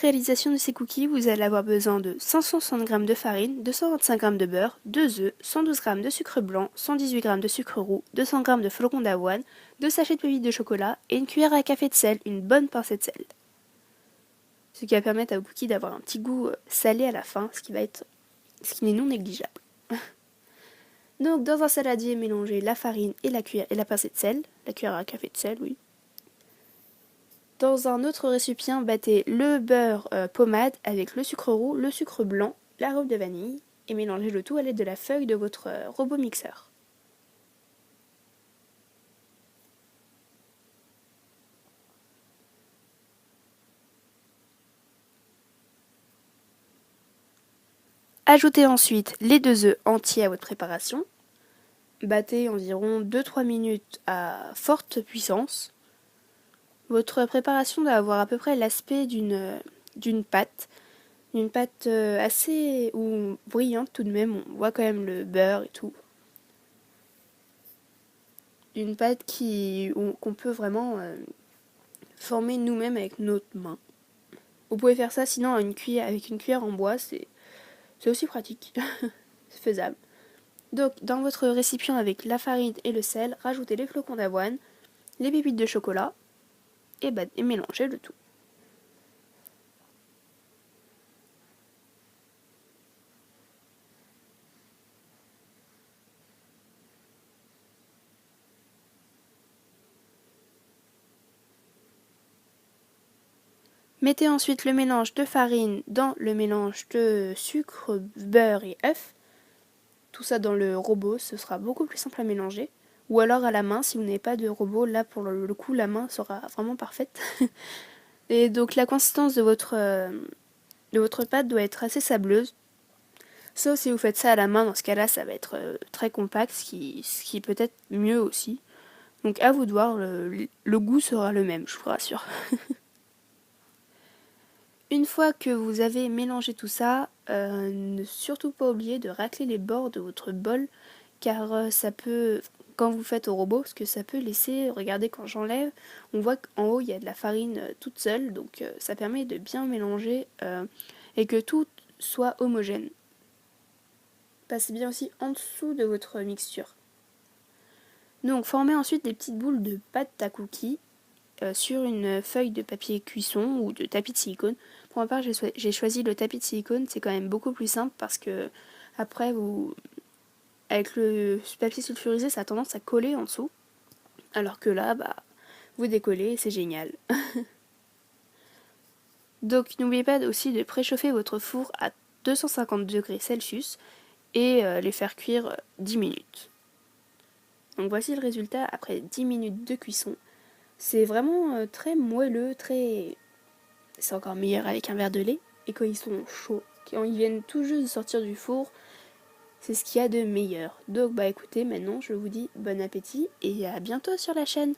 Réalisation de ces cookies, vous allez avoir besoin de 560 g de farine, 225 g de beurre, 2 œufs, 112 g de sucre blanc, 118 g de sucre roux, 200 g de flocons d'avoine, 2 sachets de pépites de chocolat et une cuillère à café de sel, une bonne pincée de sel. Ce qui va permettre à vos cookies d'avoir un petit goût salé à la fin, ce qui n'est non négligeable. Donc dans un saladier, mélangez la farine et la cuillère et la pincée de sel, la cuillère à café de sel, oui. Dans un autre récipient, battez le beurre pommade avec le sucre roux, le sucre blanc, l'arôme de vanille et mélangez le tout à l'aide de la feuille de votre robot mixeur. Ajoutez ensuite les 2 œufs entiers à votre préparation. Battez environ 2-3 minutes à forte puissance. Votre préparation doit avoir à peu près l'aspect d'une pâte. Une pâte assez brillante tout de même, on voit quand même le beurre et tout. Une pâte qu'on peut vraiment former nous-mêmes avec notre main. Vous pouvez faire ça sinon avec une cuillère en bois, c'est aussi pratique, c'est faisable. Donc dans votre récipient avec la farine et le sel, rajoutez les flocons d'avoine, les pépites de chocolat et mélangez le tout. Mettez ensuite le mélange de farine dans le mélange de sucre, beurre et œufs. Tout ça dans le robot, ce sera beaucoup plus simple à mélanger. Ou alors à la main, si vous n'avez pas de robot, là pour le coup la main sera vraiment parfaite. Et donc la consistance de votre pâte doit être assez sableuse. Sauf si vous faites ça à la main, dans ce cas-là ça va être très compact, ce qui est peut-être mieux aussi. Donc à vous de voir, le goût sera le même, je vous rassure. Une fois que vous avez mélangé tout ça, ne surtout pas oublier de racler les bords de votre bol, car ça peut, quand vous faites au robot, parce que ça peut laisser, regardez quand j'enlève, on voit qu'en haut il y a de la farine toute seule, donc ça permet de bien mélanger et que tout soit homogène. Passez bien aussi en dessous de votre mixture. Donc formez ensuite des petites boules de pâte à cookies sur une feuille de papier cuisson ou de tapis de silicone. Pour ma part, j'ai choisi le tapis de silicone, c'est quand même beaucoup plus simple parce que après, avec le papier sulfurisé, ça a tendance à coller en dessous. Alors que là, vous décollez et c'est génial. Donc n'oubliez pas aussi de préchauffer votre four à 250 degrés Celsius et les faire cuire 10 minutes. Donc voici le résultat après 10 minutes de cuisson. C'est vraiment très moelleux, c'est encore meilleur avec un verre de lait. Et quand ils sont chauds, quand ils viennent tout juste de sortir du four, c'est ce qu'il y a de meilleur. Donc écoutez, maintenant je vous dis bon appétit et à bientôt sur la chaîne.